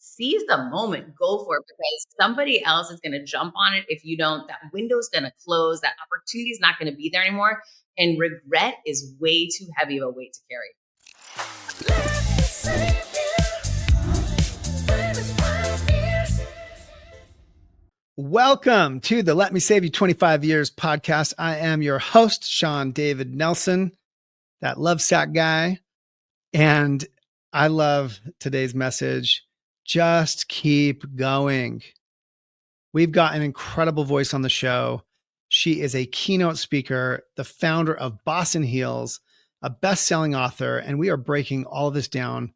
seize the moment, go for it because somebody else is going to jump on it. If you don't, that window's going to close, that opportunity is not going to be there anymore. And regret is way too heavy of a weight to carry. Welcome to the Let Me Save You 25 Years podcast. I am your host, Shawn David Nelson, that LoveSac guy. And I love today's message. Just keep going. We've got an incredible voice on the show. She is a keynote speaker, the founder of Boss in Heels, a best-selling author, and we are breaking all of this down.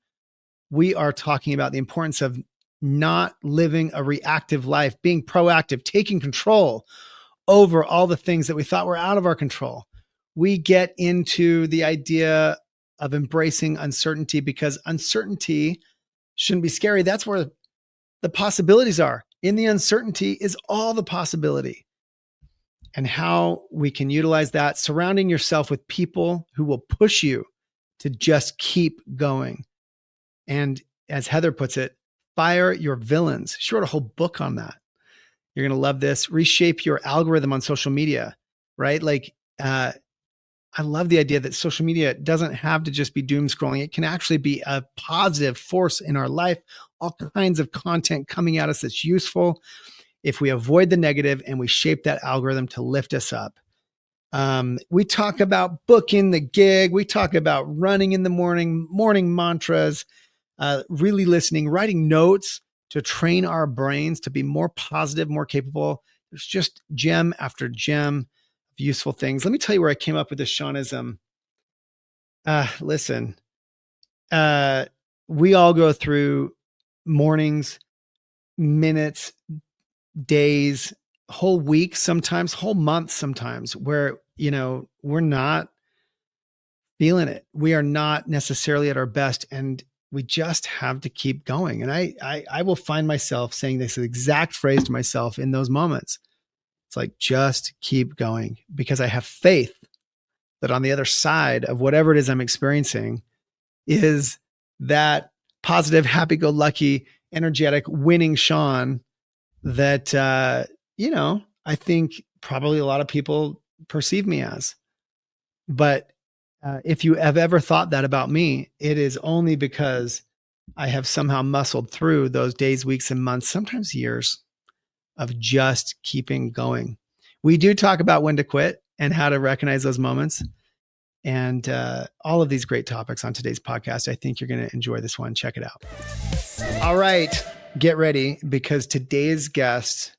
We are talking about the importance of not living a reactive life, being proactive, taking control over all the things that we thought were out of our control. We get into the idea of embracing uncertainty because uncertainty shouldn't be scary. That's where the possibilities are. In the uncertainty is all the possibility. And how we can utilize that, surrounding yourself with people who will push you to just keep going. And as Heather puts it, fire your villains. She wrote a whole book on that. You're going to love this. Reshape your algorithm on social media, right? I love the idea that social media doesn't have to just be doom scrolling. It can actually be a positive force in our life. All kinds of content coming at us that's useful if we avoid the negative and we shape that algorithm to lift us up. We talk about booking the gig. We talk about running in the morning mantras, really listening, writing notes to train our brains to be more positive, more capable. There's just gem after gem of useful things. Let me tell you where I came up with this Shawnism. Listen, we all go through mornings, minutes, days, whole weeks, sometimes whole months, sometimes where, we're not feeling it. We are not necessarily at our best. And we just have to keep going. And I will find myself saying this exact phrase to myself in those moments. It's like, just keep going, because I have faith that on the other side of whatever it is I'm experiencing is that positive, happy-go-lucky, energetic, winning Shawn that, I think probably a lot of people perceive me as. But if you have ever thought that about me, it is only because I have somehow muscled through those days, weeks, and months, sometimes years of just keeping going. We do talk about when to quit and how to recognize those moments and all of these great topics on today's podcast. I think you're going to enjoy this one. Check it out. All right, get ready, because today's guest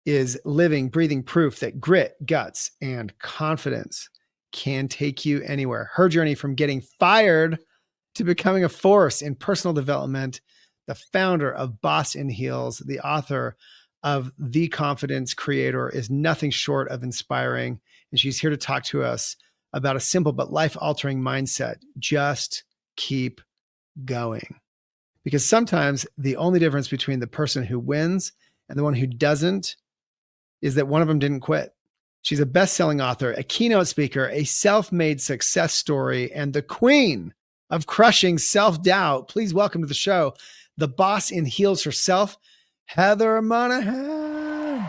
is living, breathing proof that grit, guts, and confidence can take you anywhere. Her journey from getting fired to becoming a force in personal development, the founder of Boss in Heels, the author of The Confidence Creator, is nothing short of inspiring. And she's here to talk to us about a simple but life-altering mindset. Just keep going. Because sometimes the only difference between the person who wins and the one who doesn't is that one of them didn't quit. She's a best-selling author, a keynote speaker, a self-made success story, and the queen of crushing self-doubt. Please welcome to the show, the Boss in Heels herself, Heather Monahan.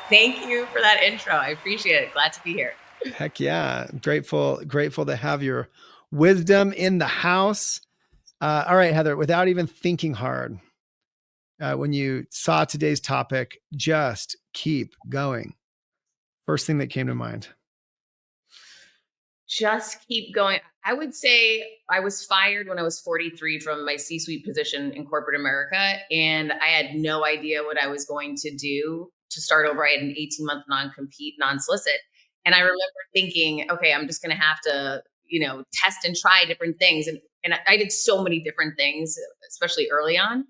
Thank you for that intro. I appreciate it. Glad to be here. Heck yeah. Grateful to have your wisdom in the house. All right, Heather, without even thinking hard, when you saw today's topic, just keep going. First thing that came to mind. Just keep going. I would say I was fired when I was 43 from my C-suite position in corporate America. And I had no idea what I was going to do to start over. I had an 18-month non-compete, non-solicit. And I remember thinking, okay, I'm just going to have to, test and try different things. And I did so many different things, especially early on.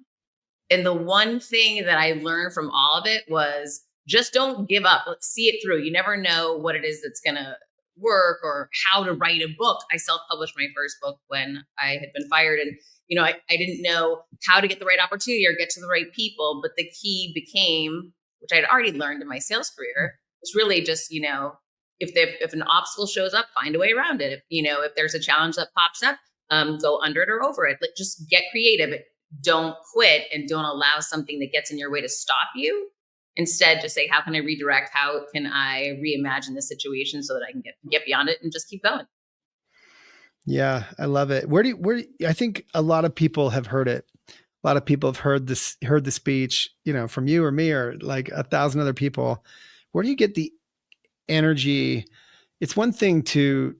And the one thing that I learned from all of it was just don't give up. Let's see it through. You never know what it is that's going to work or how to write a book. I self-published my first book when I had been fired. And, I didn't know how to get the right opportunity or get to the right people. But the key became, which I had already learned in my sales career, is really just, if an obstacle shows up, find a way around it. If there's a challenge that pops up, go under it or over it. Just get creative. don't quit and don't allow something that gets in your way to stop you. Instead, just say, how can I redirect? How can I reimagine the situation so that I can get beyond it and just keep going? Yeah, I love it. I think a lot of people have heard it. A lot of people have heard the speech, from you or me or like 1,000 other people. Where do you get the energy? It's one thing to,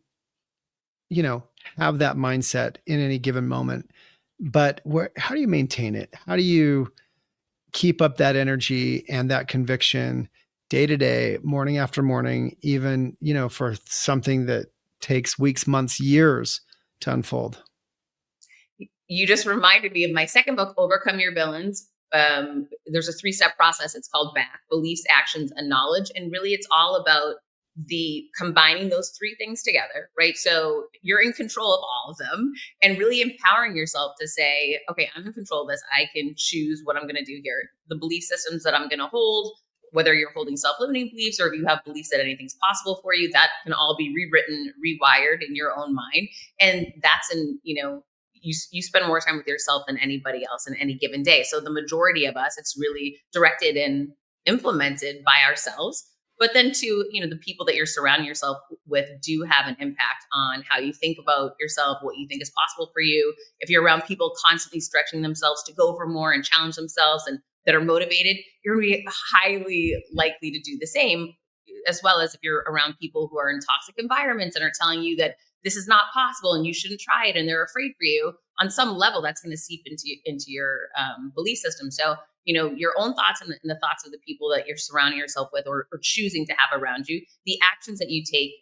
you know, have that mindset in any given moment, but how do you maintain it? How do you keep up that energy and that conviction day to day, morning after morning, even, for something that takes weeks, months, years to unfold? You just reminded me of my second book, Overcome Your Villains. There's a 3-step process. It's called BACK: beliefs, actions, and knowledge. And really, it's all about the combining those 3 things together, right? So you're in control of all of them, and really empowering yourself to say, okay, I'm in control of this. I can choose what I'm going to do here. The belief systems that I'm going to hold, whether you're holding self-limiting beliefs or if you have beliefs that anything's possible for you, that can all be rewritten, rewired in your own mind. And that's you spend more time with yourself than anybody else in any given day. So the majority of us, it's really directed and implemented by ourselves. But then too, the people that you're surrounding yourself with do have an impact on how you think about yourself, what you think is possible for you. If you're around people constantly stretching themselves to go for more and challenge themselves and that are motivated, you're going to be highly likely to do the same. As well as if you're around people who are in toxic environments and are telling you that this is not possible and you shouldn't try it and they're afraid for you, on some level that's going to seep into your belief system. So your own thoughts and the thoughts of the people that you're surrounding yourself with or choosing to have around you, the actions that you take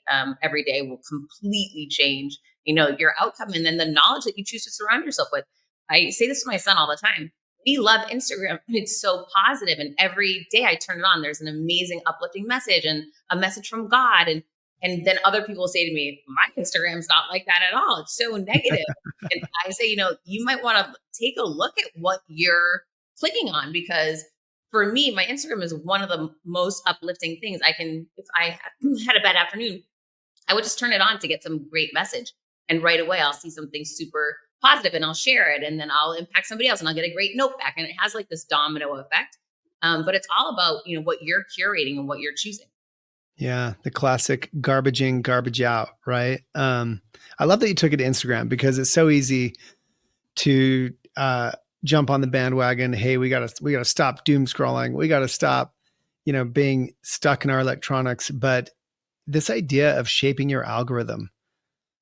every day will completely change your outcome, and then the knowledge that you choose to surround yourself with. I say this to my son all the time. We love Instagram. It's so positive, and every day I turn it on, there's an amazing uplifting message and a message from God. And then other people say to me, my Instagram's not like that at all. It's so negative. And I say, you might want to take a look at what you're clicking on, because for me, my Instagram is one of the most uplifting things. If I had a bad afternoon, I would just turn it on to get some great message. And right away, I'll see something super positive and I'll share it. And then I'll impact somebody else and I'll get a great note back. And it has like this domino effect. But it's all about, what you're curating and what you're choosing. Yeah, the classic garbage in, garbage out, right? I love that you took it to Instagram because it's so easy to jump on the bandwagon. Hey, we gotta stop doom scrolling. We gotta stop, being stuck in our electronics. But this idea of shaping your algorithm,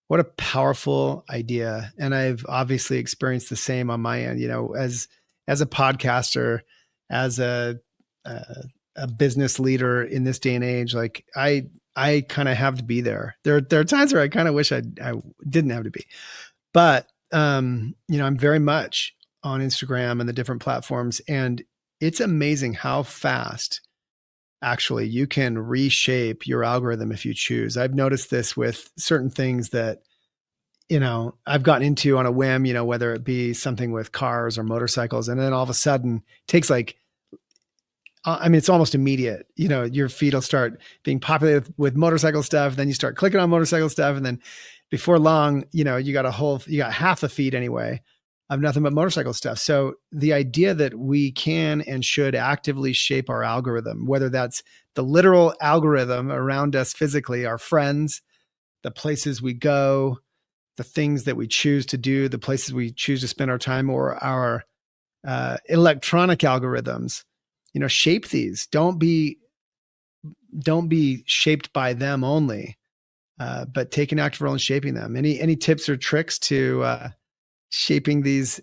what a powerful idea. And I've obviously experienced the same on my end, as a podcaster, as a business leader in this day and age. Like I kind of have to be there. There are times where I kind of wish I didn't have to be, but I'm very much on Instagram and the different platforms, and it's amazing how fast actually you can reshape your algorithm if you choose. I've noticed this with certain things that, I've gotten into on a whim, whether it be something with cars or motorcycles. And then all of a sudden it takes it's almost immediate. Your feed will start being populated with motorcycle stuff. Then you start clicking on motorcycle stuff. And then before long, you got half the feed anyway of nothing but motorcycle stuff. So the idea that we can and should actively shape our algorithm, whether that's the literal algorithm around us physically, our friends, the places we go, the things that we choose to do, the places we choose to spend our time, or our electronic algorithms, shape these. Don't be shaped by them only, but take an active role in shaping them. Any tips or tricks to shaping these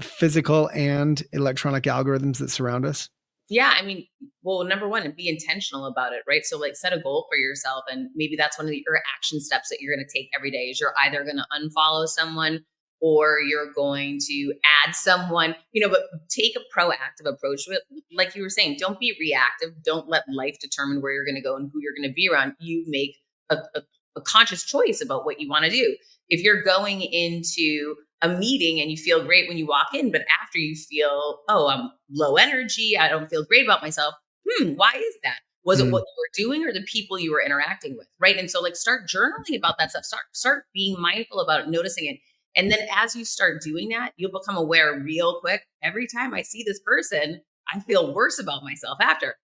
physical and electronic algorithms that surround us? Yeah, well, number one, and be intentional about it, right? So, like, set a goal for yourself, and maybe that's one of your action steps that you're going to take every day. Is you're either going to unfollow someone or you're going to add someone, but take a proactive approach to it. Like you were saying, don't be reactive. Don't let life determine where you're going to go and who you're going to be around. You make a conscious choice about what you want to do. If you're going into a meeting and you feel great when you walk in, but after you feel, oh, I'm low energy, I don't feel great about myself. Why is that? Was it what you were doing or the people you were interacting with? Right. And so, like, start journaling about that stuff. Start being mindful about it, noticing it. And then as you start doing that, you'll become aware real quick. Every time I see this person, I feel worse about myself after.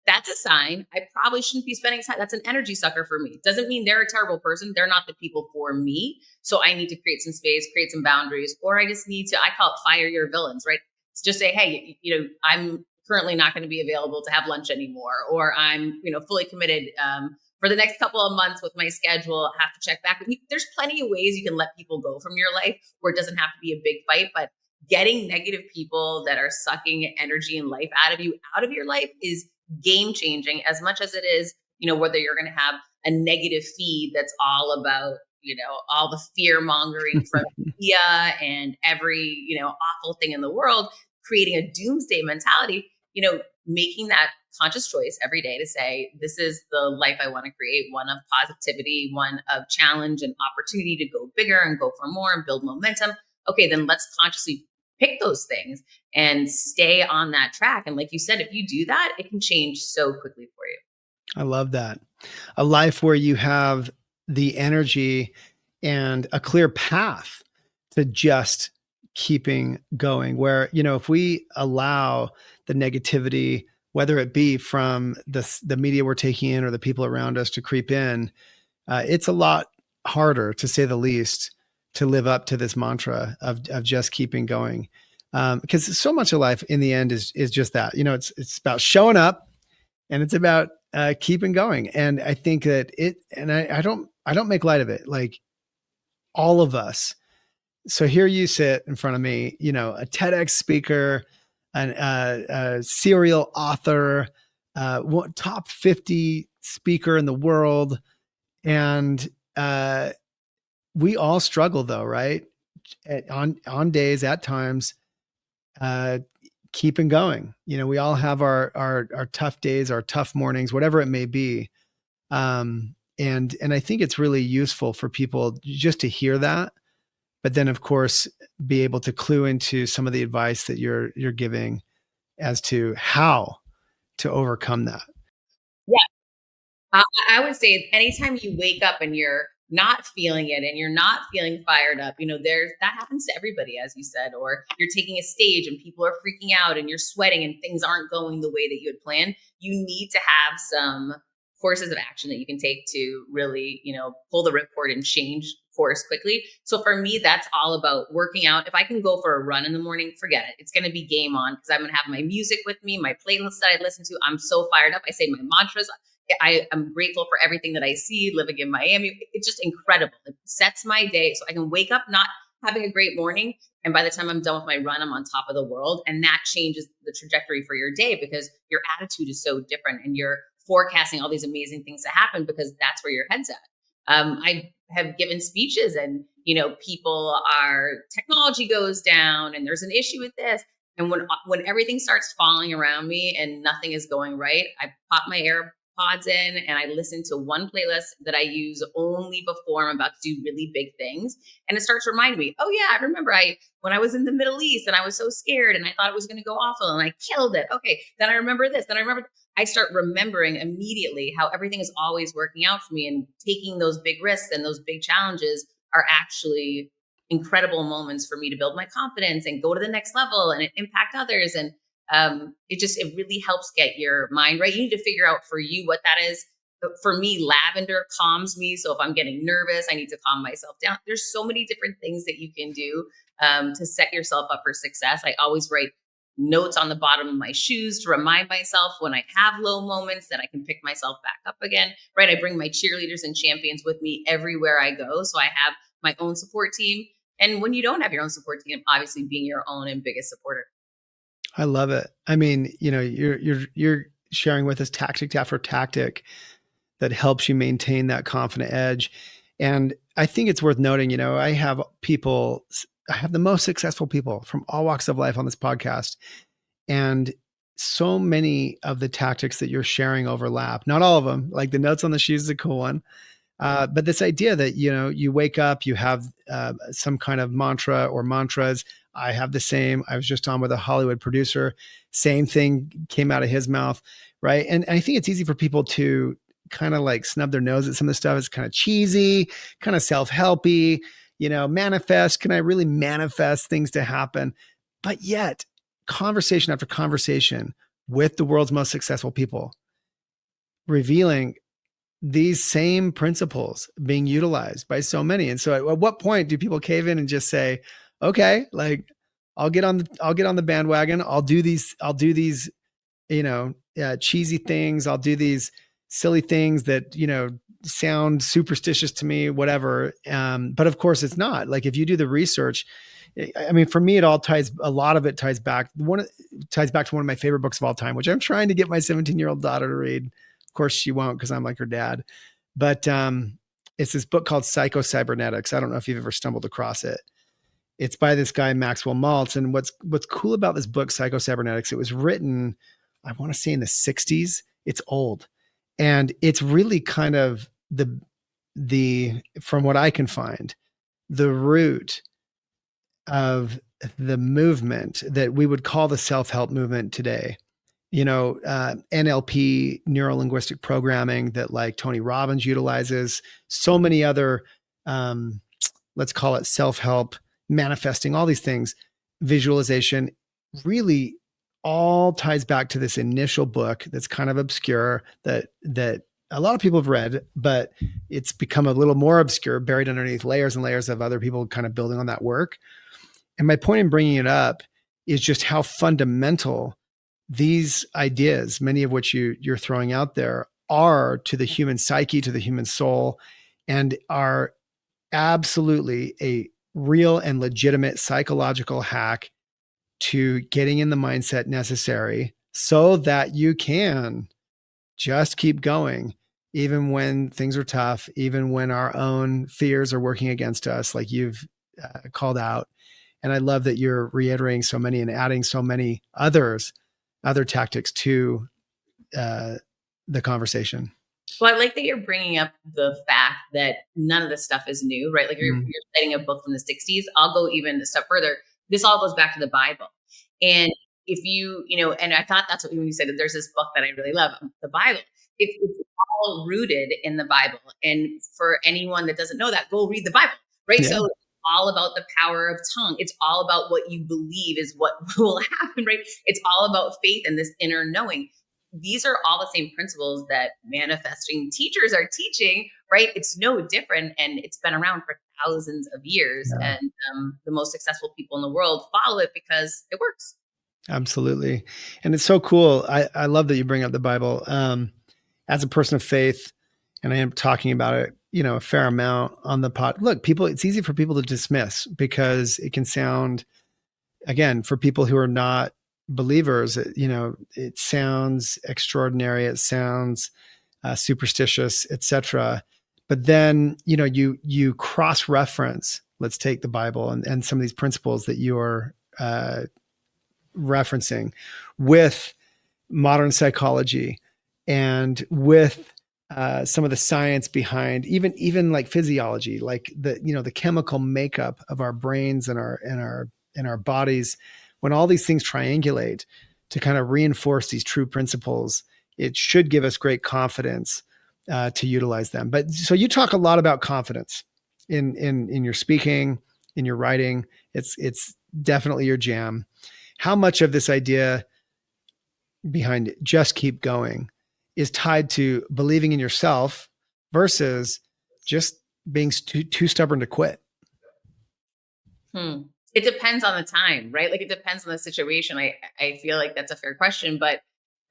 That's a sign I probably shouldn't be spending time. That's an energy sucker for me. Doesn't mean they're a terrible person. They're not the people for me. So I need to create some space, create some boundaries, or I just need to, I call it fire your villains, right? It's just say, hey, I'm currently not going to be available to have lunch anymore, or I'm, fully committed for the next couple of months with my schedule. I have to check back with you. There's plenty of ways you can let people go from your life where it doesn't have to be a big fight, but getting negative people that are sucking energy and life out of you out of your life is game changing as much as it is, whether you're going to have a negative feed that's all about, all the fear mongering from media and every, awful thing in the world, creating a doomsday mentality, making that conscious choice every day to say, this is the life I want to create, one of positivity, one of challenge and opportunity to go bigger and go for more and build momentum. Okay, then let's consciously pick those things and stay on that track. And like you said, if you do that, it can change so quickly for you. I love that. A life where you have the energy and a clear path to just keeping going, where, if we allow the negativity, whether it be from the media we're taking in or the people around us, to creep in, it's a lot harder, to say the least, to live up to this mantra of just keeping going. Because so much of life in the end is just that, it's about showing up, and it's about keeping going. And I think that I don't make light of it. Like, all of us. So here you sit in front of me, a TEDx speaker, a serial author, top 50 speaker in the world. And we all struggle, though, right? On days, at times, keeping going. We all have our tough days, our tough mornings, whatever it may be. And I think it's really useful for people just to hear that, but then, of course, be able to clue into some of the advice that you're giving as to how to overcome that. Yeah. I would say anytime you wake up and you're not feeling it and you're not feeling fired up, that happens to everybody, as you said, or you're taking a stage and people are freaking out and you're sweating and things aren't going the way that you had planned. You need to have some courses of action that you can take to really, pull the ripcord and change course quickly. So for me, that's all about working out. If I can go for a run in the morning, forget it. It's going to be game on, because I'm going to have my music with me, my playlist that I listen to. I'm so fired up. I say my mantras. I'm grateful for everything that I see living in Miami. It's just incredible. It sets my day so I can wake up not having a great morning. And by the time I'm done with my run, I'm on top of the world. And that changes the trajectory for your day, because your attitude is so different and you're forecasting all these amazing things to happen, because that's where your head's at. I have given speeches and, technology goes down and there's an issue with this. And when everything starts falling around me and nothing is going right, I pop my AirPods in and I listen to one playlist that I use only before I'm about to do really big things. And it starts reminding me, oh yeah, I remember when I was in the Middle East and I was so scared and I thought it was going to go awful and I killed it. Okay. Then I remember this. I start remembering immediately how everything is always working out for me, and taking those big risks and those big challenges are actually incredible moments for me to build my confidence and go to the next level and impact others. And it really helps get your mind right. You need to figure out for you what that is. For me, lavender calms me. So if I'm getting nervous, I need to calm myself down. There's so many different things that you can do to set yourself up for success. I always write notes on the bottom of my shoes to remind myself when I have low moments that I can pick myself back up again, right? I bring my cheerleaders and champions with me everywhere I go. So I have my own support team. And when you don't have your own support team, obviously being your own and biggest supporter. I love it. I mean, you're sharing with us tactic after tactic that helps you maintain that confident edge. And I think it's worth noting, I have the most successful people from all walks of life on this podcast. And so many of the tactics that you're sharing overlap. Not all of them. Like the notes on the shoes is a cool one. But this idea that, you wake up, you have some kind of mantra or mantras. I have the same. I was just on with a Hollywood producer. Same thing came out of his mouth. Right. And I think it's easy for people to kind of like snub their nose at some of the stuff. It's kind of cheesy, kind of self-helpy. manifest? Can I really manifest things to happen? But yet, conversation after conversation with the world's most successful people revealing these same principles being utilized by so many. And so at what point do people cave in and just say, okay, like I'll get on the bandwagon. I'll do these, cheesy things. I'll do these silly things that, sound superstitious to me, whatever. But of course it's not. Like if you do the research, I mean, for me, a lot of it ties back. Ties back to one of my favorite books of all time, which I'm trying to get my 17-year-old daughter to read. Of course she won't, because I'm like her dad. But it's this book called Psycho-Cybernetics. I don't know if you've ever stumbled across it. It's by this guy, Maxwell Maltz. And what's cool about this book, Psycho-Cybernetics, it was written, I want to say in the 60s. It's old. And it's really kind of the from what I can find, the root of the movement that we would call the self-help movement today. NLP, neuro linguistic programming, that like Tony Robbins utilizes, so many other, let's call it self-help, manifesting, all these things, visualization, really all ties back to this initial book that's kind of obscure, that a lot of people have read, but it's become a little more obscure, buried underneath layers and layers of other people kind of building on that work. And my point in bringing it up is just how fundamental these ideas, many of which you're throwing out there, are to the human psyche, to the human soul, and are absolutely a real and legitimate psychological hack to getting in the mindset necessary so that you can just keep going, even when things are tough, even when our own fears are working against us, like you've called out. And I love that you're reiterating so many and adding so many other tactics to the conversation. Well, I like that you're bringing up the fact that none of this stuff is new, right? Like you're citing a book from the 60s. I'll go even a step further. This all goes back to the Bible. And if and I thought that's what when you said that there's this book that I really love, the Bible. It's all rooted in the Bible. And for anyone that doesn't know that, go read the Bible, right? Yeah. So it's all about the power of tongue. It's all about what you believe is what will happen, right? It's all about faith and this inner knowing. These are all the same principles that manifesting teachers are teaching, right? It's no different. And it's been around for thousands of years. Yeah. And the most successful people in the world follow it because it works. Absolutely. And it's so cool. I love that you bring up the Bible. As a person of faith, and I am talking about it, a fair amount on the pod. Look, it's easy for people to dismiss because it can sound, again, for people who are not believers, it sounds extraordinary. It sounds superstitious, etc. But then, you cross-reference, let's take the Bible and some of these principles that you're referencing with modern psychology and with some of the science behind even like physiology, like the chemical makeup of our brains and our bodies. When all these things triangulate to kind of reinforce these true principles, it should give us great confidence to utilize them. But so you talk a lot about confidence in your speaking, in your writing. It's definitely your jam. How much of this idea behind just keep going is tied to believing in yourself versus just being too stubborn to quit? It depends on the time, right? Like it depends on the situation. I feel like that's a fair question, but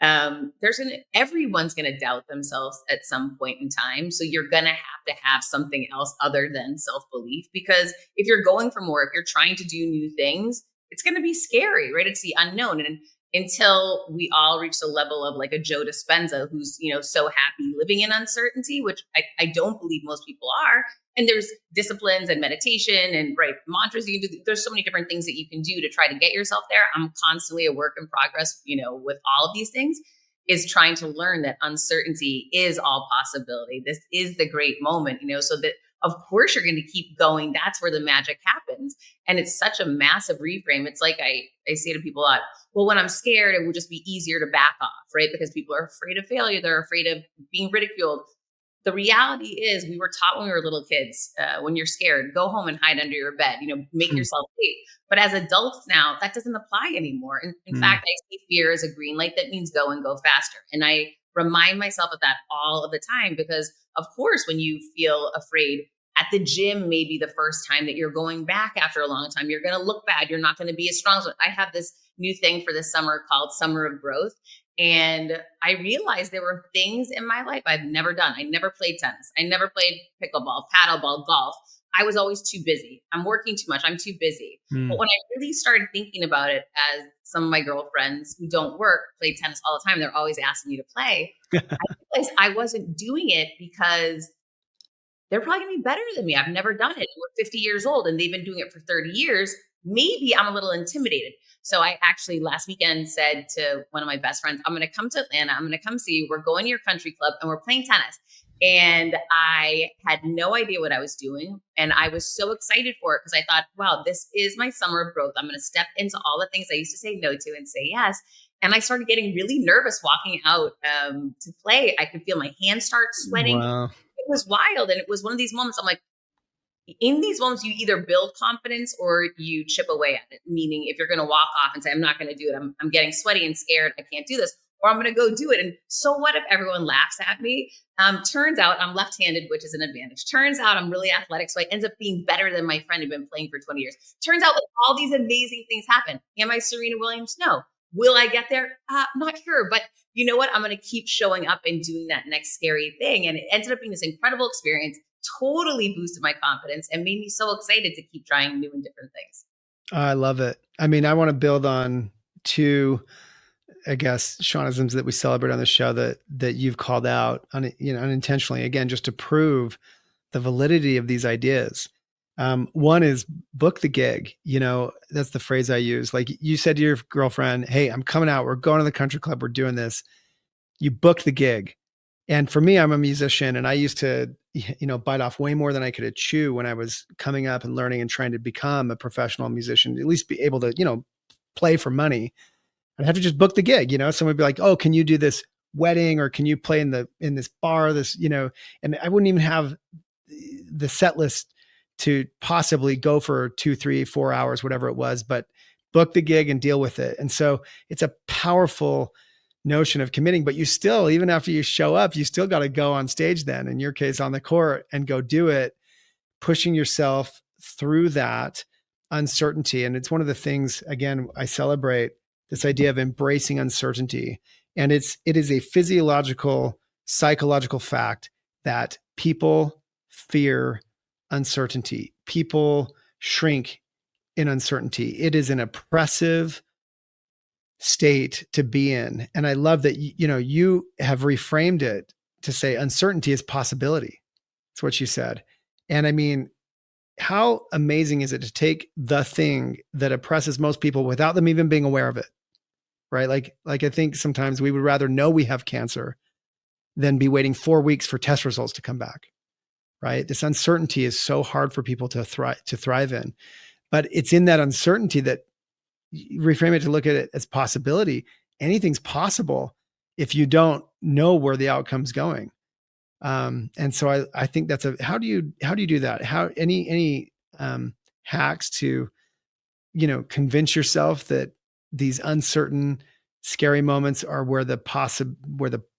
everyone's going to doubt themselves at some point in time. So you're going to have something else other than self-belief, because if you're going for more, if you're trying to do new things, it's going to be scary, right? It's the unknown. And until we all reach the level of like a Joe Dispenza, who's, so happy living in uncertainty, which I don't believe most people are. And there's disciplines and meditation and mantras you can do. There's so many different things that you can do to try to get yourself there. I'm constantly a work in progress, with all of these things, is trying to learn that uncertainty is all possibility. This is the great moment, so that of course you're going to keep going. That's where the magic happens. And it's such a massive reframe. It's like I say to people a lot, well, when I'm scared, it will just be easier to back off, right? Because people are afraid of failure. They're afraid of being ridiculed. the reality is we were taught when we were little kids, when you're scared, go home and hide under your bed, make Hmm. yourself safe. But as adults now, that doesn't apply anymore. In Hmm. fact, I see fear as a green light that means go and go faster. And I remind myself of that all of the time because, of course, when you feel afraid, at the gym, maybe the first time that you're going back after a long time, you're going to look bad. You're not going to be as strong. So I have this new thing for this summer called Summer of Growth. And I realized there were things in my life I've never done. I never played tennis. I never played pickleball, paddleball, golf. I was always too busy. I'm working too much. I'm too busy. Hmm. But when I really started thinking about it, as some of my girlfriends who don't work play tennis all the time, they're always asking me to play. I realized I wasn't doing it because they're probably gonna be better than me. I've never done it. We're 50 years old and they've been doing it for 30 years. Maybe I'm a little intimidated. So I actually last weekend said to one of my best friends, I'm gonna come to Atlanta. I'm gonna come see you. We're going to your country club and we're playing tennis. And I had no idea what I was doing. And I was so excited for it because I thought, wow, this is my summer of growth. I'm going to step into all the things I used to say no to and say yes. And I started getting really nervous walking out to play. I could feel my hands start sweating. Wow. It was wild. And it was one of these moments I'm like, in these moments, you either build confidence or you chip away at it. Meaning, if you're going to walk off and say, I'm not going to do it, I'm getting sweaty and scared, I can't do this, or I'm going to go do it. And so what if everyone laughs at me? Turns out I'm left handed, which is an advantage. Turns out I'm really athletic. So I end up being better than my friend who'd been playing for 20 years. Turns out that all these amazing things happen. Am I Serena Williams? No. Will I get there? Not sure. But you know what? I'm going to keep showing up and doing that next scary thing. And it ended up being this incredible experience, totally boosted my confidence and made me so excited to keep trying new and different things. I love it. I mean, I want to build on two, I guess, Shawnisms that we celebrate on the show that you've called out unintentionally, again, just to prove the validity of these ideas. One is book the gig. That's the phrase I use. Like you said to your girlfriend, hey, I'm coming out. We're going to the country club. We're doing this. You booked the gig. And for me, I'm a musician and I used to, bite off way more than I could chew when I was coming up and learning and trying to become a professional musician, at least be able to, play for money. I'd have to just book the gig. Someone would be like, oh, can you do this wedding or can you play in this bar, and I wouldn't even have the set list to possibly go for 2, 3, 4 hours, whatever it was, but book the gig and deal with it. And so it's a powerful notion of committing, but you still, even after you show up, you still got to go on stage then, in your case, on the court and go do it, pushing yourself through that uncertainty. And it's one of the things, again, I celebrate this idea of embracing uncertainty. And it is a physiological, psychological fact that people fear uncertainty. People shrink in uncertainty. It is an oppressive state to be in. And I love that, you have reframed it to say uncertainty is possibility. That's what you said. And I mean, how amazing is it to take the thing that oppresses most people without them even being aware of it? Right? Like I think sometimes we would rather know we have cancer than be waiting 4 weeks for test results to come back. Right? This uncertainty is so hard for people to thrive in. But it's in that uncertainty that you reframe it to look at it as possibility. Anything's possible if you don't know where the outcome's going. And so I think that's how do you do that? How any hacks to, convince yourself that these uncertain, scary moments are where the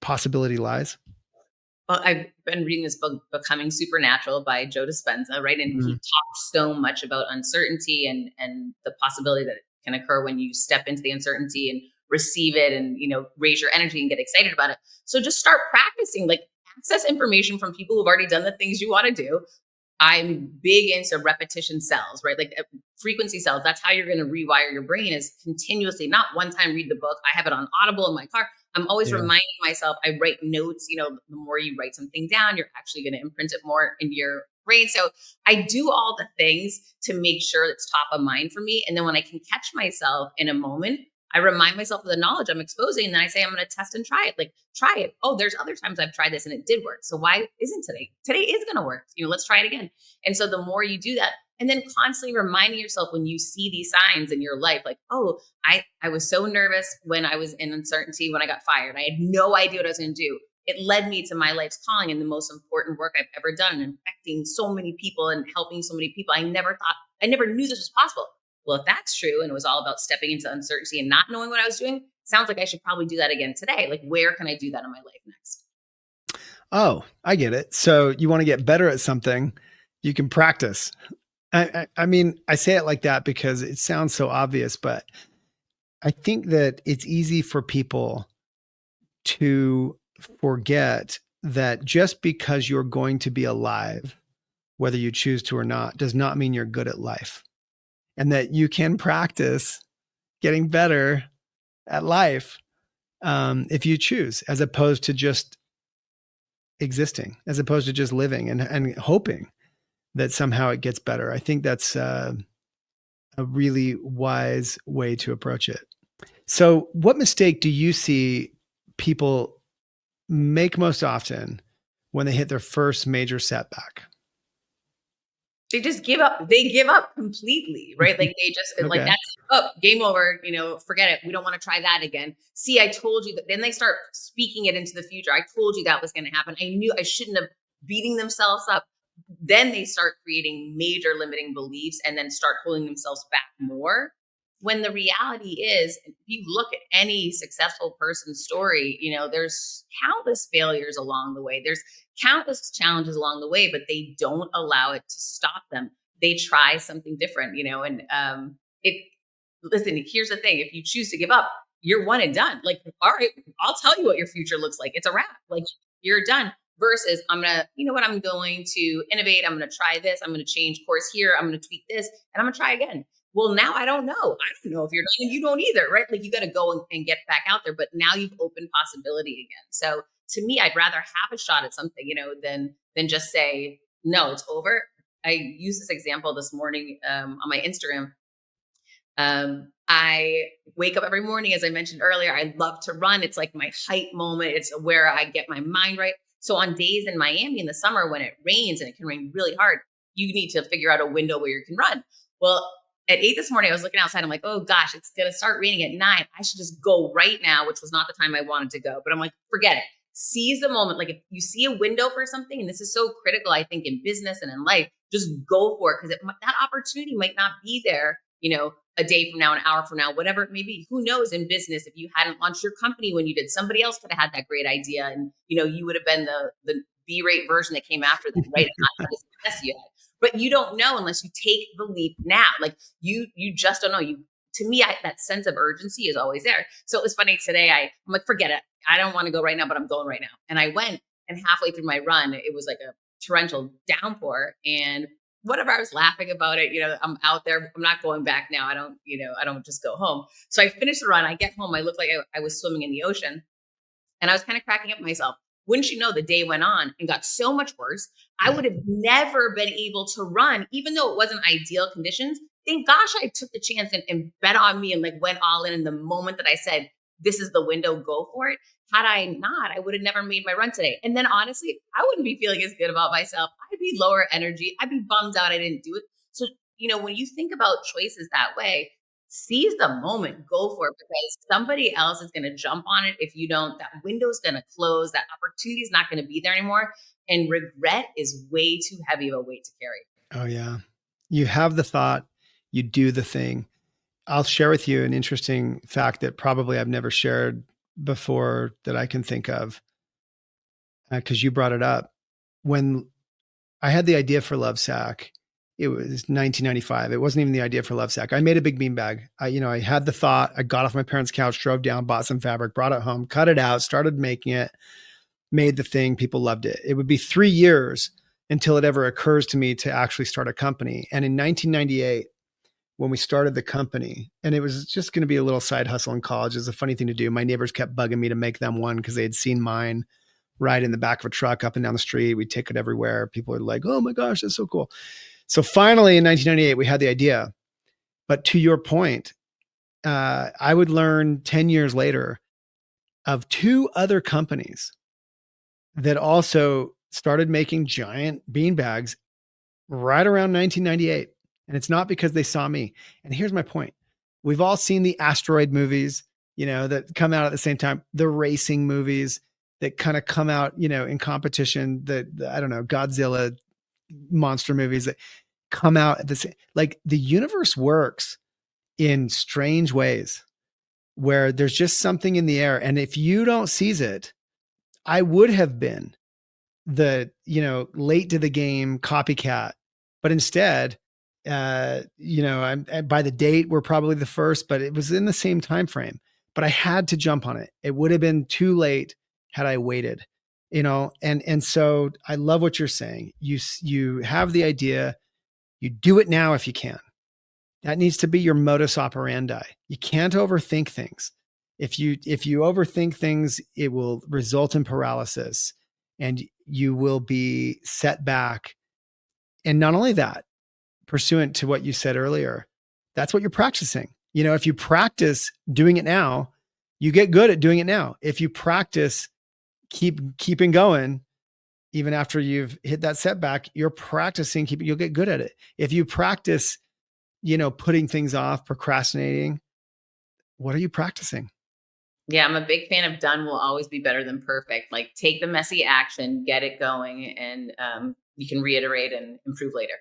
possibility lies? Well, I've been reading this book, Becoming Supernatural by Joe Dispenza, right? And he Mm. talks so much about uncertainty and the possibility that it can occur when you step into the uncertainty and receive it and, raise your energy and get excited about it. So just start practicing, like access information from people who've already done the things you want to do. I'm big into repetition cells, right? Like frequency cells. That's how you're going to rewire your brain is continuously, not one time read the book. I have it on Audible in my car. I'm always Yeah. reminding myself, I write notes, the more you write something down, you're actually going to imprint it more in your brain. So I do all the things to make sure it's top of mind for me. And then when I can catch myself in a moment, I remind myself of the knowledge I'm exposing. And then I say, I'm going to test and try it. Like, try it. Oh, there's other times I've tried this and it did work. So why isn't today? Today is going to work. Let's try it again. And so the more you do that, and then constantly reminding yourself when you see these signs in your life, like, oh, I was so nervous when I was in uncertainty when I got fired. I had no idea what I was going to do. it led me to my life's calling and the most important work I've ever done, and affecting so many people and helping so many people. I never knew this was possible. Well, if that's true, and it was all about stepping into uncertainty and not knowing what I was doing, sounds like I should probably do that again today. Like, where can I do that in my life next? Oh, I get it. So you want to get better at something, you can practice. I mean, I say it like that because it sounds so obvious, but I think that it's easy for people to forget that just because you're going to be alive, whether you choose to or not, does not mean you're good at life. And that you can practice getting better at life if you choose, as opposed to just existing, as opposed to just living and hoping that somehow it gets better. I think that's a really wise way to approach it. So, what mistake do you see people make most often when they hit their first major setback? They just give up. They give up completely, right? Like they just like, Okay. that's, oh, game over, forget it. We don't want to try that again. See, I told you that. Then they start speaking it into the future. I told you that was going to happen. I knew. I shouldn't have. Beating themselves up. Then they start creating major limiting beliefs and then start holding themselves back more. When the reality is, if you look at any successful person's story, there's countless failures along the way. There's countless challenges along the way, but they don't allow it to stop them. They try something different, and it, listen, here's the thing. If you choose to give up, you're one and done. Like, all right, I'll tell you what your future looks like. It's a wrap. Like, you're done. Versus, I'm going to innovate. I'm going to try this. I'm going to change course here. I'm going to tweak this, and I'm going to try again. Well, now I don't know. I don't know if you're done, and you don't either, right? Like, you got to go and get back out there. But now you've opened possibility again. So to me, I'd rather have a shot at something, than just say no, it's over. I used this example this morning on my Instagram. I wake up every morning, as I mentioned earlier. I love to run. It's like my height moment. It's where I get my mind right. So on days in Miami in the summer when it rains, and it can rain really hard, you need to figure out a window where you can run. Well, at 8 this morning, I was looking outside. I'm like, oh gosh, it's going to start raining at 9. I should just go right now, which was not the time I wanted to go. But I'm like, forget it. Seize the moment. Like, if you see a window for something, and this is so critical, I think, in business and in life, just go for it, because that opportunity might not be there, a day from now, an hour from now, whatever it may be. Who knows? In business, if you hadn't launched your company when you did, somebody else could have had that great idea, and you would have been the B-rate version that came after them, right? And not had the success you had. But you don't know unless you take the leap now. Like, you just don't know. To me, that sense of urgency is always there. So it was funny today. I'm like, forget it. I don't want to go right now, but I'm going right now. And I went, and halfway through my run, it was like a torrential downpour, and whatever, I was laughing about it. I'm out there. I'm not going back now. I don't just go home. So I finished the run. I get home. I looked like I was swimming in the ocean, and I was kind of cracking up myself. Wouldn't you know, the day went on and got so much worse. I would have never been able to run, even though it wasn't ideal conditions. Thank gosh I took the chance and bet on me, and like went all in the moment that I said, this is the window, go for it. Had I not, I would have never made my run today. And then honestly, I wouldn't be feeling as good about myself. I'd be lower energy. I'd be bummed out I didn't do it. So, when you think about choices that way, seize the moment, go for it, because somebody else is going to jump on it. If you don't, that window's going to close. That opportunity is not going to be there anymore. And regret is way too heavy of a weight to carry. Oh, yeah. You have the thought, you do the thing. I'll share with you an interesting fact that probably I've never shared before that I can think of, because you brought it up. When I had the idea for LoveSac, it was 1995. It wasn't even the idea for LoveSac. I made a big beanbag. I had the thought. I got off my parents' couch, drove down, bought some fabric, brought it home, cut it out, started making it, made the thing. People loved it. It would be 3 years until it ever occurs to me to actually start a company. And in 1998, when we started the company, and it was just going to be a little side hustle in college. It was a funny thing to do. My neighbors kept bugging me to make them one because they had seen mine ride in the back of a truck up and down the street. We'd take it everywhere. People were like, oh my gosh, that's so cool. So finally in 1998, we had the idea. But to your point, I would learn 10 years later of 2 other companies that also started making giant beanbags right around 1998. And it's not because they saw me. And here's my point. We've all seen the asteroid movies, that come out at the same time, the racing movies. that kind of come out, in competition, I don't know, Godzilla monster movies that come out at the same, like the universe works in strange ways where there's just something in the air. And if you don't seize it, I would have been late to the game copycat, but instead, I'm by the date, we're probably the first, but it was in the same time frame. But I had to jump on it. It would have been too late had I waited, and so I love what you're saying. You have the idea, you do it now if you can. That needs to be your modus operandi. You can't overthink things. If you overthink things, it will result in paralysis and you will be set back. And not only that, pursuant to what you said earlier, that's what you're practicing. If you practice doing it now, you get good at doing it now. If you practice keeping going, even after you've hit that setback, you're practicing you'll get good at it. If you practice, putting things off, procrastinating, what are you practicing? Yeah, I'm a big fan of done will always be better than perfect. Like take the messy action, get it going, and you can reiterate and improve later.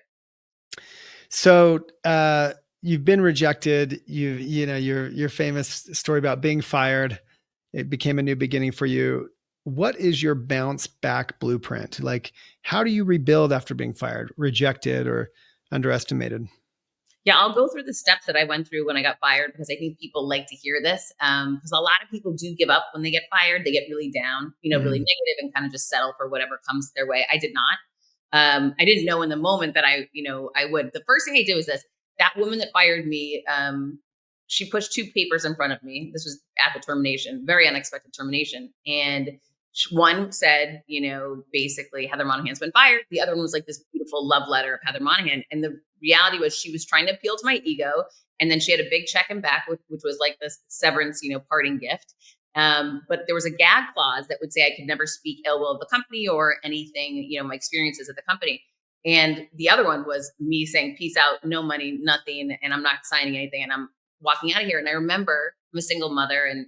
So you've been rejected. Your famous story about being fired. It became a new beginning for you. What is your bounce back blueprint? Like, how do you rebuild after being fired, rejected, or underestimated? Yeah, I'll go through the steps that I went through when I got fired because I think people like to hear this. Because a lot of people do give up when they get fired. They get really down, really negative and kind of just settle for whatever comes their way. I did not. I didn't know in the moment that I would. The first thing I did was this. That woman that fired me, she pushed two papers in front of me. This was at the termination, very unexpected termination. And one said, basically Heather Monahan's been fired. The other one was like this beautiful love letter of Heather Monahan. And the reality was she was trying to appeal to my ego. And then she had a big check in back, which was like this severance, parting gift. But there was a gag clause that would say I could never speak ill will of the company or anything, my experiences at the company. And the other one was me saying, peace out, no money, nothing. And I'm not signing anything. And I'm walking out of here. And I remember I'm a single mother and,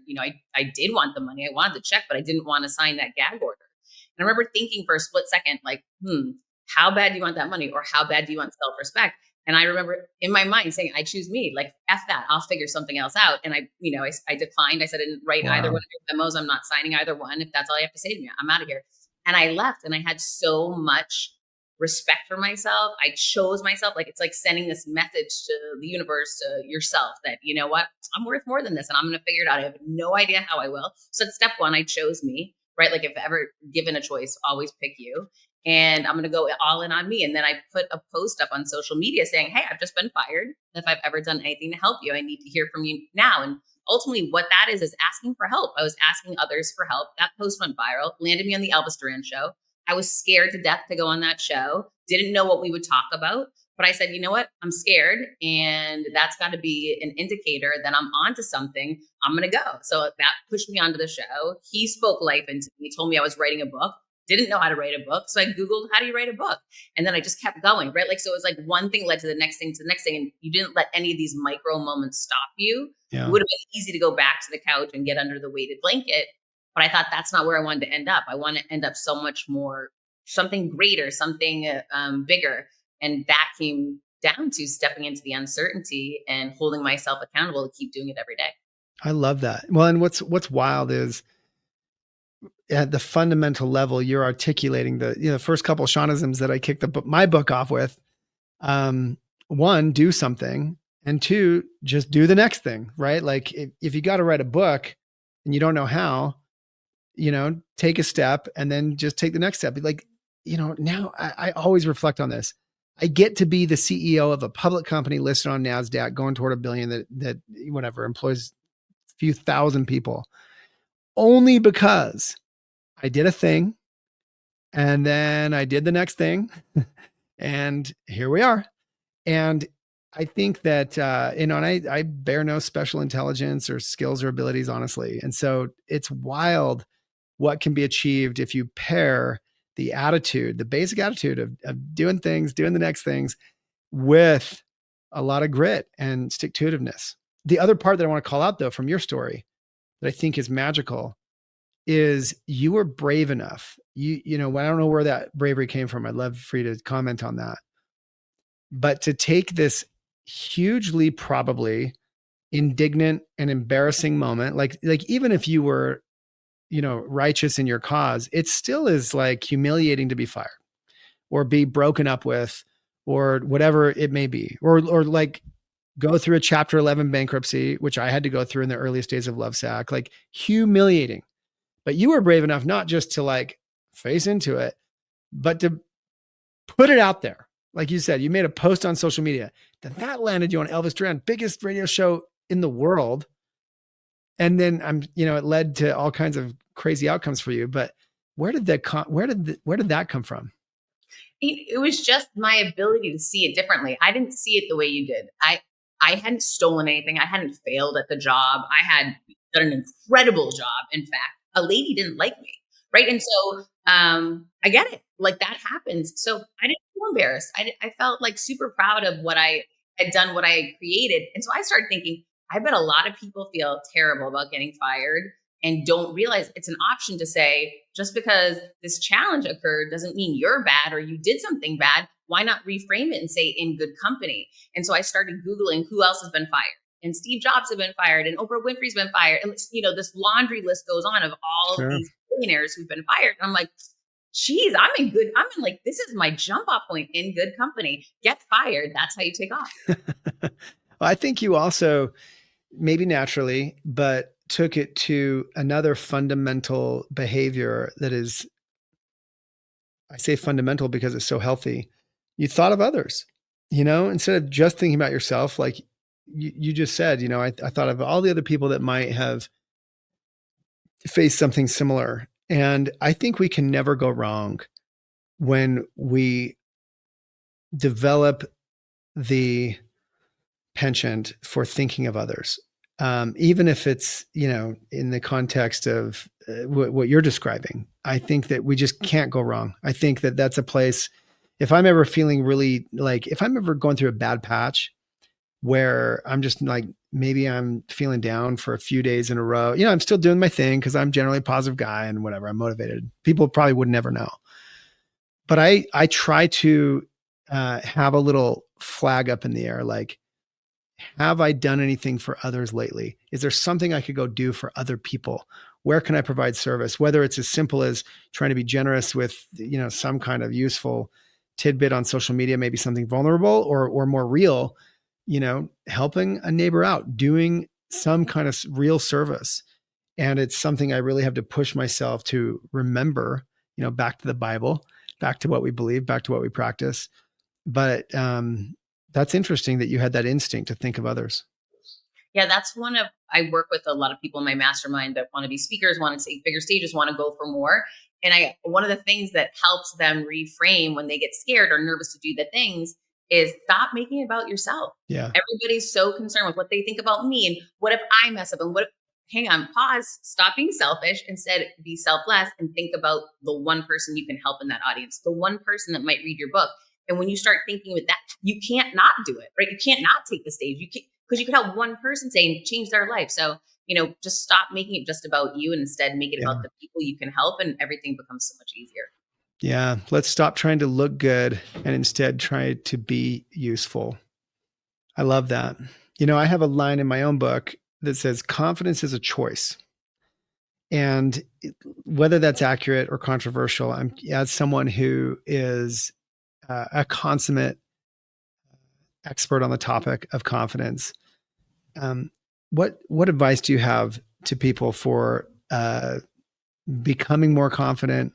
I did want the money. I wanted the check, but I didn't want to sign that gag order. And I remember thinking for a split second, like, how bad do you want that money? Or how bad do you want self-respect? And I remember in my mind saying, I choose me, like, F that, I'll figure something else out. And I declined. I said, I didn't write either one of your memos. I'm not signing either one. If that's all you have to say to me, I'm out of here. And I left and I had so much respect for myself. I chose myself. Like, it's like sending this message to the universe, to yourself that, you know what, I'm worth more than this and I'm going to figure it out. I have no idea how I will. So that's step one. I chose me, right? Like if ever given a choice, always pick you. And I'm going to go all in on me. And then I put a post up on social media saying, hey, I've just been fired. If I've ever done anything to help you, I need to hear from you now. And ultimately what that is asking for help. I was asking others for help. That post went viral, landed me on the Elvis Duran show. I was scared to death to go on that show. Didn't know what we would talk about. But I said, you know what? I'm scared. And that's got to be an indicator that I'm onto something. I'm going to go. So that pushed me onto the show. He spoke life into me, told me I was writing a book. Didn't know how to write a book. So I Googled, how do you write a book? And then I just kept going, right? Like, so it was like one thing led to the next thing, to the next thing. And you didn't let any of these micro moments stop you. Yeah. It would have been easy to go back to the couch and get under the weighted blanket. But I thought that's not where I wanted to end up. I want to end up so much more, something greater, something bigger. And that came down to stepping into the uncertainty and holding myself accountable to keep doing it every day. I love that. Well, and what's wild is at the fundamental level, you're articulating the first couple of Shawnisms that I kicked my book off with. One, do something, and two, just do the next thing, right? Like if you got to write a book and you don't know how, take a step and then just take the next step. Like, now I always reflect on this. I get to be the CEO of a public company listed on NASDAQ going toward $1 billion that whatever employs a few thousand people, only because I did a thing and then I did the next thing and here we are. And I think that, and I bear no special intelligence or skills or abilities, honestly. And so it's wild what can be achieved if you pair the attitude, the basic attitude of doing things, doing the next things with a lot of grit and stick-to-itiveness. The other part that I want to call out though, from your story that I think is magical is you were brave enough. You know, I don't know where that bravery came from. I'd love for you to comment on that. But to take this hugely, probably indignant and embarrassing moment, like even if you were, you know, righteous in your cause, it still is like humiliating to be fired or be broken up with or whatever it may be, or like go through a chapter 11 bankruptcy, which I had to go through in the earliest days of LoveSac, like humiliating. But you were brave enough not just to like face into it, but to put it out there. Like you said, you made a post on social media, then that landed you on Elvis Duran, biggest radio show in the world. And then you know, it led to all kinds of crazy outcomes for you. But where did that come from? It was just my ability to see it differently. I didn't see it the way you did. I hadn't stolen anything. I hadn't failed at the job. I had done an incredible job. In fact, a lady didn't like me, right? And so I get it. Like that happens. So I didn't feel embarrassed. I felt like super proud of what I had done, what I had created. And so I started thinking, I bet a lot of people feel terrible about getting fired and don't realize it's an option to say, just because this challenge occurred doesn't mean you're bad or you did something bad. Why not reframe it and say in good company? And so I started Googling who else has been fired. And Steve Jobs has been fired and Oprah Winfrey's been fired. And you know, this laundry list goes on of all of these billionaires who've been fired. And I'm like, geez, I'm in like, this is my jump off point in good company. Get fired. That's how you take off. Well, I think you also maybe naturally, but took it to another fundamental behavior that is, I say fundamental because it's so healthy. You thought of others, you know, instead of just thinking about yourself, like you just said, you know, I thought of all the other people that might have faced something similar. And I think we can never go wrong when we develop the penchant for thinking of others. Even if it's, you know, in the context of what you're describing, I think that we just can't go wrong. I think that that's a place, if I'm ever feeling really like, if I'm ever going through a bad patch where I'm just like, maybe I'm feeling down for a few days in a row, you know, I'm still doing my thing because I'm generally a positive guy and whatever, I'm motivated. People probably would never know. But I try to have a little flag up in the air, like, have I done anything for others lately? Is there something I could go do for other people? Where can I provide service? Whether it's as simple as trying to be generous with, you know, some kind of useful tidbit on social media, maybe something vulnerable, or more real, you know, helping a neighbor out, doing some kind of real service. And it's something I really have to push myself to remember, you know, back to the Bible, back to what we believe, back to what we practice. But that's interesting that you had that instinct to think of others. Yeah, that's I work with a lot of people in my mastermind that want to be speakers, want to take bigger stages, want to go for more. And one of the things that helps them reframe when they get scared or nervous to do the things is stop making it about yourself. Yeah. Everybody's so concerned with what they think about me and what if I mess up and what if, hang on, pause, stop being selfish, instead be selfless and think about the one person you can help in that audience, the one person that might read your book. And when you start thinking with that, you can't not do it, right? You can't not take the stage. You can't, because you could help one person say and change their life. So, you know, just stop making it just about you and instead make it about the people you can help, and everything becomes so much easier. Yeah. Let's stop trying to look good and instead try to be useful. I love that. You know, I have a line in my own book that says confidence is a choice. And whether that's accurate or controversial, I'm, as someone who is a consummate expert on the topic of confidence, what advice do you have to people for becoming more confident?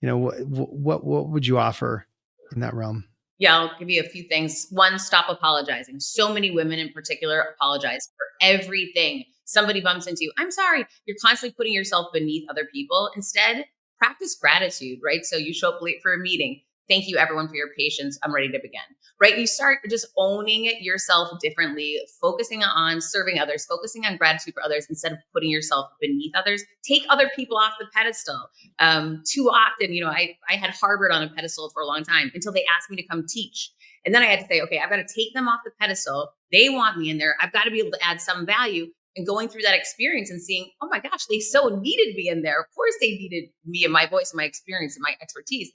You know, what would you offer in that realm? Yeah, I'll give you a few things. One, stop apologizing. So many women in particular apologize for everything. Somebody bumps into you. I'm sorry. You're constantly putting yourself beneath other people. Instead, practice gratitude, right? So you show up late for a meeting. Thank you, everyone, for your patience. I'm ready to begin, right? You start just owning it yourself differently, focusing on serving others, focusing on gratitude for others instead of putting yourself beneath others. Take other people off the pedestal. Too often, you know, I had Harvard on a pedestal for a long time until they asked me to come teach. And then I had to say, okay, I've got to take them off the pedestal. They want me in there. I've got to be able to add some value. and going through that experience and seeing, oh my gosh, they so needed me in there. Of course they needed me and my voice and my experience and my expertise.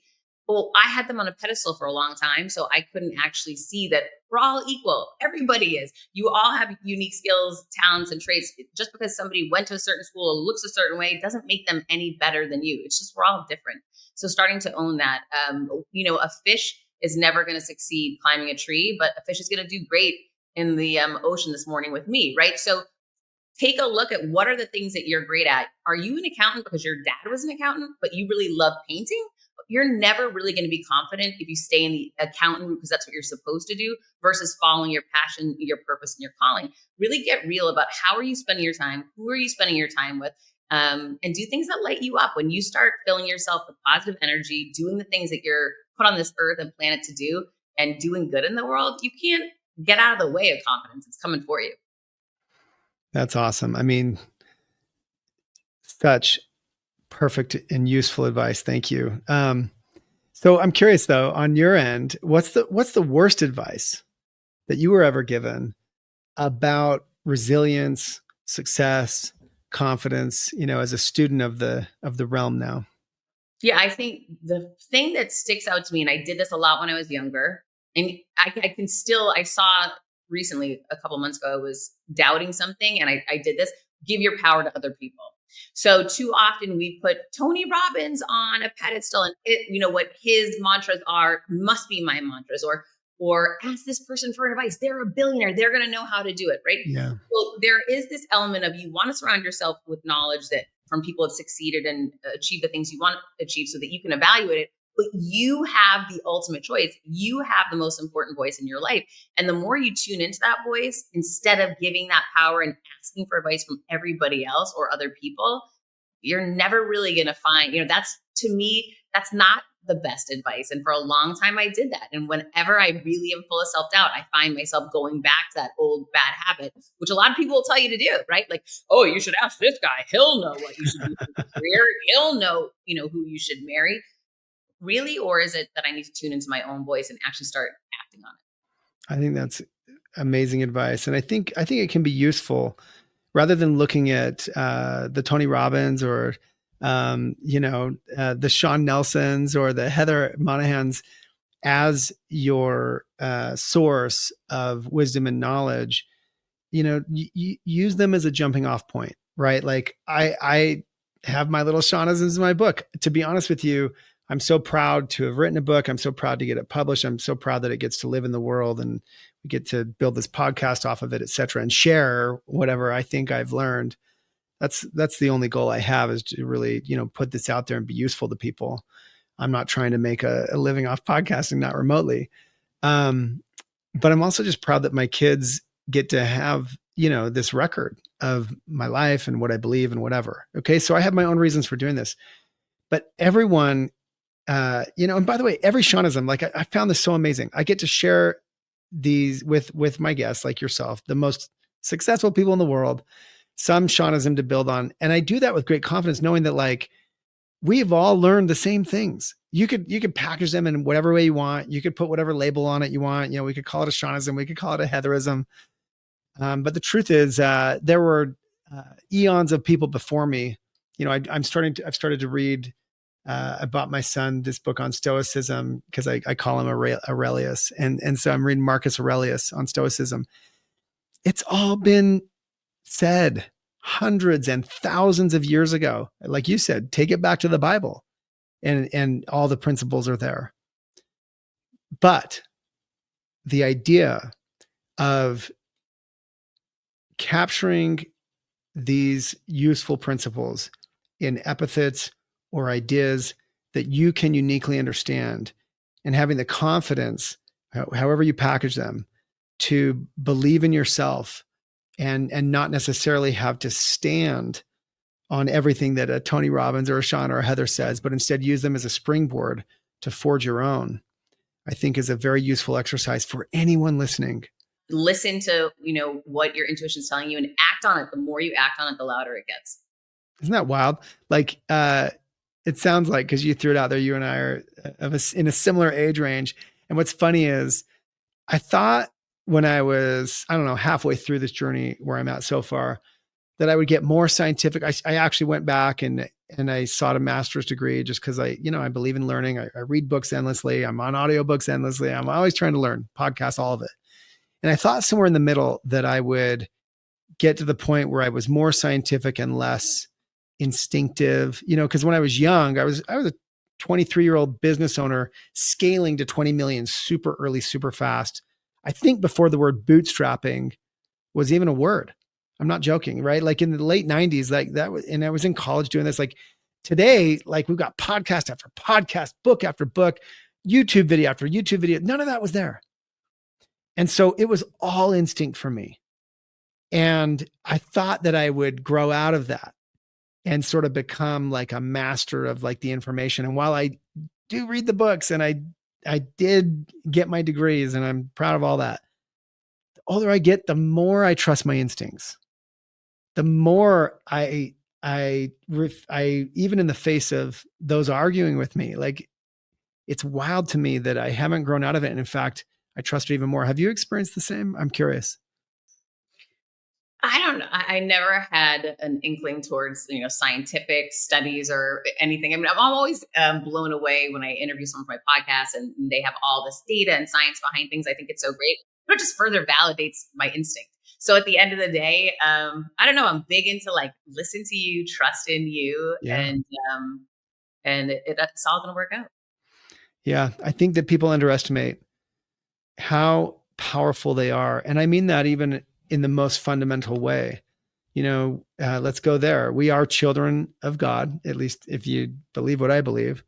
Well, I had them on a pedestal for a long time, so I couldn't actually see that we're all equal. Everybody is. You all have unique skills, talents, and traits. Just because somebody went to a certain school or looks a certain way doesn't make them any better than you. It's just we're all different. So starting to own that, a fish is never going to succeed climbing a tree, but a fish is going to do great in the ocean this morning with me, right? So take a look at what are the things that you're great at. Are you an accountant because your dad was an accountant, but you really love painting? You're never really going to be confident if you stay in the accountant route because that's what you're supposed to do versus following your passion, your purpose, and your calling. Really get real about how are you spending your time? Who are you spending your time with? And do things that light you up. When you start filling yourself with positive energy, doing the things that you're put on this earth and planet to do and doing good in the world, you can't get out of the way of confidence. It's coming for you. That's awesome. I mean, such perfect and useful advice. Thank you. So I'm curious though, on your end, what's the worst advice that you were ever given about resilience, success, confidence, as a student of the realm now? Yeah, I think the thing that sticks out to me, and I did this a lot when I was younger, and I saw recently a couple months ago, I was doubting something, and I did this: give your power to other people. So too often we put Tony Robbins on a pedestal, and what his mantras are must be my mantras, or ask this person for advice. They're a billionaire. They're going to know how to do it, right? Yeah. So there is this element of you want to surround yourself with knowledge that from people have succeeded and achieved the things you want to achieve so that you can evaluate it. But you have the ultimate choice. You have the most important voice in your life. And the more you tune into that voice, instead of giving that power and asking for advice from everybody else or other people, you're never really going to find, that's, to me, that's not the best advice. And for a long time, I did that. And whenever I really am full of self-doubt, I find myself going back to that old bad habit, which a lot of people will tell you to do, right? Like, oh, you should ask this guy. He'll know what you should do for your career. He'll know, who you should marry. Really? Or is it that I need to tune into my own voice and actually start acting on it? I think that's amazing advice. And I think it can be useful rather than looking at the Tony Robbins or the Shawn Nelsons or the Heather Monahans as your source of wisdom and knowledge. Use them as a jumping off point, right? Like I have my little Shawnisms in my book. To be honest with you, I'm so proud to have written a book. I'm so proud to get it published. I'm so proud that it gets to live in the world and we get to build this podcast off of it, et cetera, and share whatever I think I've learned. That's the only goal I have, is to really, put this out there and be useful to people. I'm not trying to make a living off podcasting, not remotely. But I'm also just proud that my kids get to have, this record of my life and what I believe and whatever. Okay. So I have my own reasons for doing this, but everyone, and by the way, every Shawnism, like I found this so amazing. I get to share these with my guests like yourself, the most successful people in the world, some Shawnism to build on. And I do that with great confidence, knowing that like we've all learned the same things. You could package them in whatever way you want. You could put whatever label on it you want. We could call it a Shawnism. We could call it a Heatherism. But the truth is, there were eons of people before me. I've started to read. I bought my son this book on Stoicism because I call him Aurelius. And so I'm reading Marcus Aurelius on Stoicism. It's all been said hundreds and thousands of years ago. Like you said, take it back to the Bible and all the principles are there. But the idea of capturing these useful principles in epithets or ideas that you can uniquely understand and having the confidence, however you package them, to believe in yourself and not necessarily have to stand on everything that a Tony Robbins or a Shawn or a Heather says, but instead use them as a springboard to forge your own, I think is a very useful exercise for anyone listening. Listen to, what your intuition is telling you and act on it. The more you act on it, the louder it gets. Isn't that wild? Like, it sounds like, because you threw it out there, you and I are in a similar age range. And what's funny is I thought when I was, I don't know, halfway through this journey where I'm at so far, that I would get more scientific. I actually went back and I sought a master's degree just because I believe in learning. I read books endlessly. I'm on audiobooks endlessly. I'm always trying to learn, podcasts, all of it. And I thought somewhere in the middle that I would get to the point where I was more scientific and less instinctive, because when I was young, I was a 23-year-old business owner scaling to 20 million super early, super fast. I think before the word bootstrapping was even a word. I'm not joking, right? Like in the late 90s, like that was, and I was in college doing this. Like today, like we've got podcast after podcast, book after book, YouTube video after YouTube video. None of that was there. And so it was all instinct for me. And I thought that I would grow out of that and sort of become like a master of like the information. And while I do read the books and I did get my degrees and I'm proud of all that, the older I get, the more I trust my instincts. The more I even in the face of those arguing with me, like it's wild to me that I haven't grown out of it. And in fact, I trust it even more. Have you experienced the same? I'm curious. I don't know. I never had an inkling towards, scientific studies or anything. I mean, I'm always blown away when I interview someone for my podcast and they have all this data and science behind things. I think it's so great, but it just further validates my instinct. So at the end of the day, I don't know. I'm big into like, listen to you, trust in you. Yeah. And it's all going to work out. Yeah. I think that people underestimate how powerful they are. And I mean that even in the most fundamental way. Let's go there. We are children of God, at least if you believe what I believe.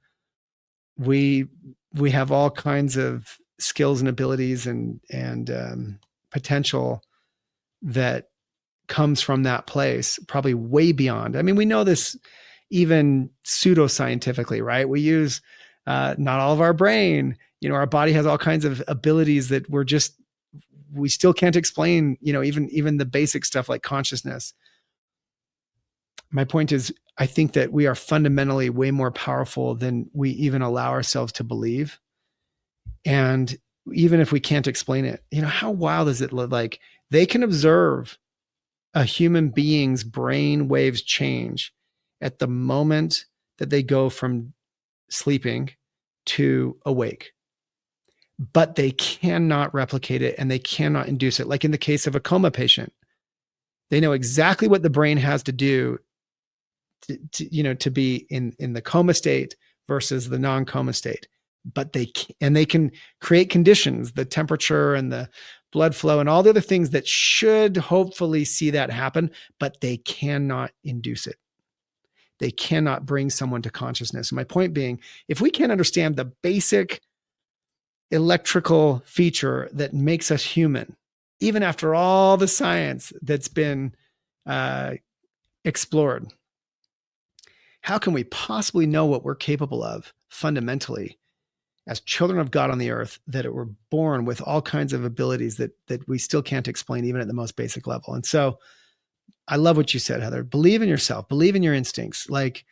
We have all kinds of skills and abilities and potential that comes from that place, probably way beyond. I mean, we know this even pseudoscientifically, right? We use not all of our brain. Our body has all kinds of abilities that we still can't explain, even the basic stuff like consciousness. My point is, I think that we are fundamentally way more powerful than we even allow ourselves to believe. And even if we can't explain it, how wild is it? Like they can observe a human being's brain waves change at the moment that they go from sleeping to awake. But they cannot replicate it and they cannot induce it. Like in the case of a coma patient, they know exactly what the brain has to do to be in the coma state versus the non-coma state. But they can create conditions, the temperature and the blood flow and all the other things that should hopefully see that happen, but they cannot induce it. They cannot bring someone to consciousness. And my point being, if we can't understand the basic electrical feature that makes us human, even after all the science that's been explored, how can we possibly know what we're capable of fundamentally as children of God on the earth, that were born with all kinds of abilities that we still can't explain even at the most basic level? And so I love what you said, Heather. Believe in yourself, believe in your instincts, like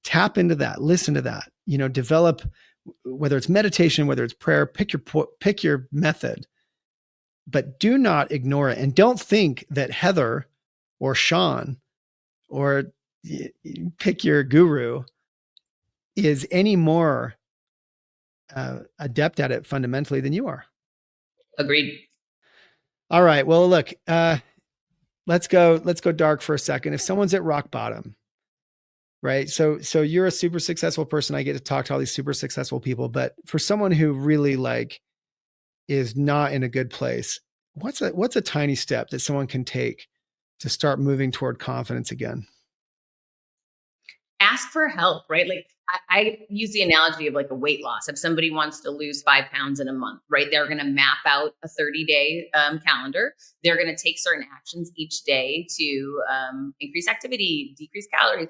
tap into that, listen to that, develop, whether it's meditation, whether it's prayer, pick your method, but do not ignore it. And don't think that Heather or Shawn or pick your guru is any more adept at it fundamentally than you are. Agreed. All right. Well, look, let's go dark for a second. If someone's at rock bottom, right? So you're a super successful person. I get to talk to all these super successful people, but for someone who really like is not in a good place, what's a tiny step that someone can take to start moving toward confidence again? Ask for help, right? Like I use the analogy of like a weight loss. If somebody wants to lose 5 pounds in a month, right? They're going to map out a 30-day calendar. They're going to take certain actions each day to increase activity, decrease calories.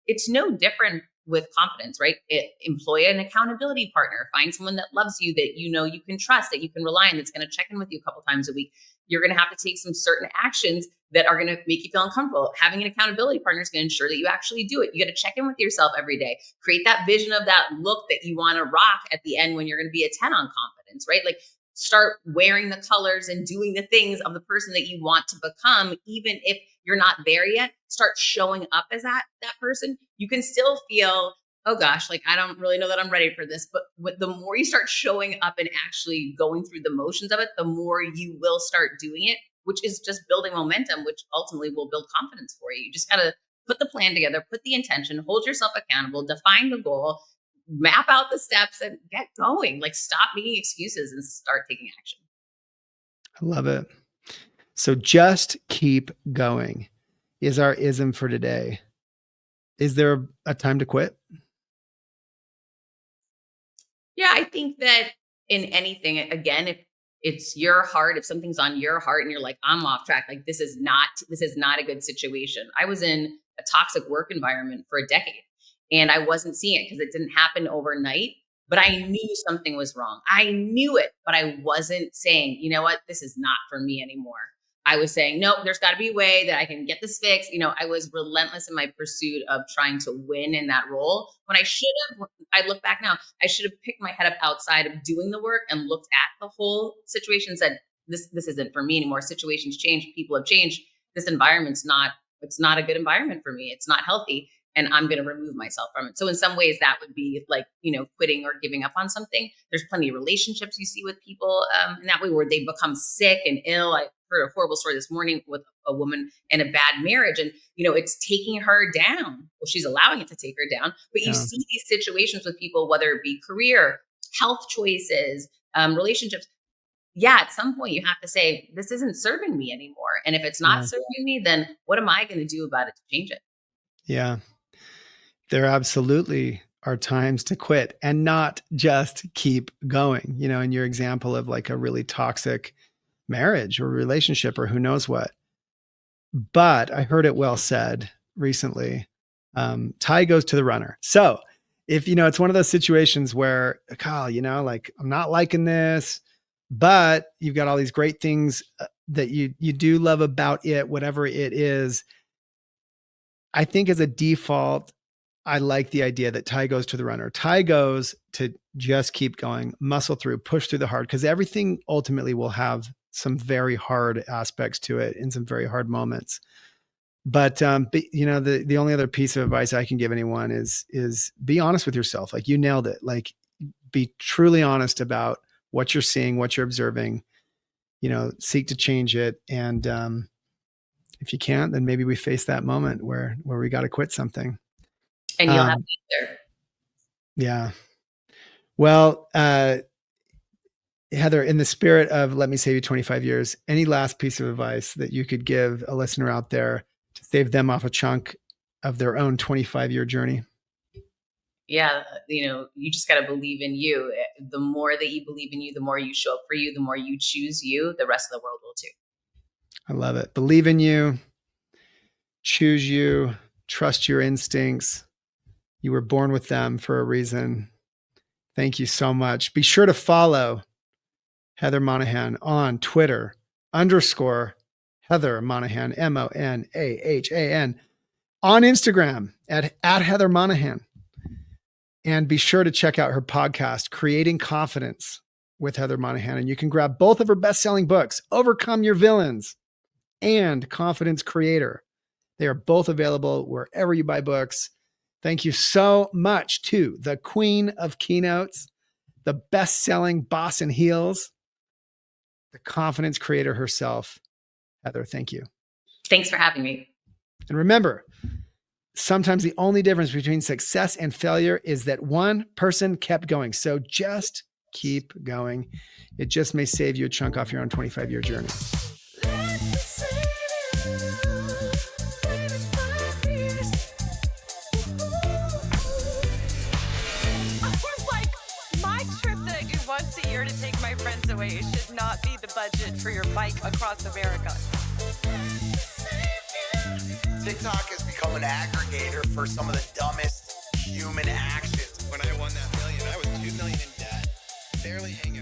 It's no different with confidence, right? Employ an accountability partner. Find someone that loves you, that you can trust, that you can rely on, that's going to check in with you a couple times a week. You're going to have to take some certain actions that are going to make you feel uncomfortable. Having an accountability partner is going to ensure that you actually do it. You got to check in with yourself every day. Create that vision of that look that you want to rock at the end when you're going to be a 10 on confidence, right? Like start wearing the colors and doing the things of the person that you want to become, even if you're not there yet, start showing up as that person. You can still feel, oh gosh, like I don't really know that I'm ready for this. But the more you start showing up and actually going through the motions of it, the more you will start doing it, which is just building momentum, which ultimately will build confidence for you. You just got to put the plan together, put the intention, hold yourself accountable, define the goal, map out the steps, and get going. Like, stop making excuses and start taking action. I love it. So just keep going is our ism for today. Is there a time to quit? Yeah, I think that in anything, again, if it's your heart, if something's on your heart and you're like, I'm off track, like this is not a good situation. I was in a toxic work environment for a decade and I wasn't seeing it because it didn't happen overnight, but I knew something was wrong. I knew it, but I wasn't saying, you know what, this is not for me anymore. I was saying, no, there's got to be a way that I can get this fixed. I was relentless in my pursuit of trying to win in that role. When I look back now, I should have picked my head up outside of doing the work and looked at the whole situation and said, this isn't for me anymore. Situations change. People have changed. This environment's it's not a good environment for me. It's not healthy. And I'm going to remove myself from it. So in some ways that would be like, quitting or giving up on something. There's plenty of relationships you see with people in that way where they become sick and ill. I heard a horrible story this morning with a woman in a bad marriage and, it's taking her down. Well, she's allowing it to take her down, but you see these situations with people, whether it be career, health choices, relationships. Yeah, at some point you have to say, this isn't serving me anymore. And if it's not serving me, then what am I going to do about it to change it? Yeah. There absolutely are times to quit and not just keep going, in your example of like a really toxic marriage or relationship or who knows what. But I heard it well said recently, tie goes to the runner. So if, it's one of those situations where, Kyle, like I'm not liking this, but you've got all these great things that you do love about it, whatever it is. I think as a default, I like the idea that tie goes to the runner. Tie goes to just keep going, muscle through, push through the hard, because everything ultimately will have some very hard aspects to it in some very hard moments. But the only other piece of advice I can give anyone is be honest with yourself. Like you nailed it. Like be truly honest about what you're seeing, what you're observing, seek to change it. And if you can't, then maybe we face that moment where we got to quit something. And you'll have the answer. Yeah. Well, Heather, in the spirit of let me save you 25 years, any last piece of advice that you could give a listener out there to save them off a chunk of their own 25-year journey? Yeah. You just got to believe in you. The more that you believe in you, the more you show up for you, the more you choose you, the rest of the world will too. I love it. Believe in you, choose you, trust your instincts. You were born with them for a reason. Thank you so much. Be sure to follow Heather Monahan on Twitter, _Heather Monahan, Monahan, on Instagram at Heather Monahan. And be sure to check out her podcast, Creating Confidence with Heather Monahan. And you can grab both of her best-selling books, Overcome Your Villains and Confidence Creator. They are both available wherever you buy books. Thank you so much to the queen of keynotes, the best-selling boss in heels, the confidence creator herself, Heather. Thank you. Thanks for having me. And remember, sometimes the only difference between success and failure is that one person kept going. So just keep going. It just may save you a chunk off your own 25-year journey. To take my friends away, it should not be the budget for your bike across America. TikTok has become an aggregator for some of the dumbest human actions. When I won that million, I was $2 million in debt, barely hanging